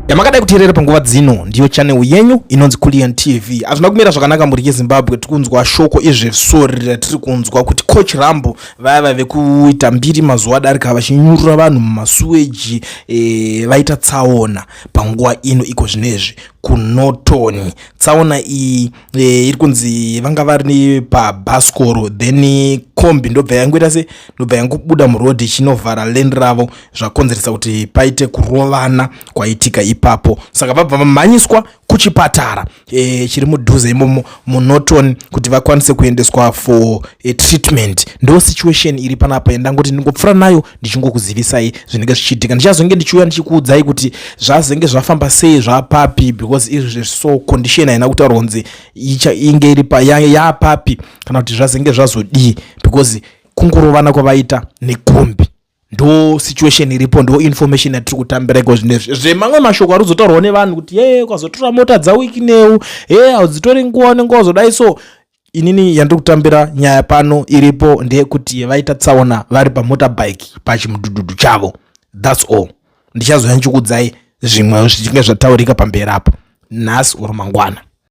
Yamakadai kuteerera panguva dzino ndiyo channel yenyu inonzi Kulian TV. Azvina kumira zvakanaka muri yeZimbabwe tikunzwa shoko izvesori ratiri kunzwa kuti coach Rambo vaya vekuita mbiri mazuva adarika vachinyurura vanhu mumasuweji vaita tsaona panguva ino iko zvinezvi kuNorton. Tsaona iyi iri kunzi vanga vari paBhaskoro then kombi ndobva yangoita se ndobva yangobuda muroad chinovhara lane ravo zvakonzeresa kuti paite kurovana kwaitika ipapo. Saka vabva vamhanyiswa kuchipatara chiri mudhuze imomo muNorton kuti vakwanise kuendeswa for treatment. Ndo situation iri panapa ndangoti ndingopfura nayo ndichingokuzivisai zvinenge zvichiitika. Ndichazonge ndichiuya ndichikuudzai kuti zvazenge zvafamba sei zvapapi because izvi so condition haina kutaura kunzi inge iri pa yapapi kana kuti zvazenge zvazodii because kungorovana kwavaita nekombi. Ndo situation iripo, ndo information yatiri kutambira iko zvinezvi. Zvemamwe mashoko ari kuzotaurwa nevanhu kuti ukazotora mota dzawiki neu audzitori nguva nenguva zodai. So inini yandiri kutambira nyaya pano iripo ndeyekuti vaita tsaona vari pamotorbike pachimudhudhudhu chavo. That's all. Ndichazoya ndichikuudzai zvimwe zvichinge zvataurika pamberi apo nhasi uri mangwana.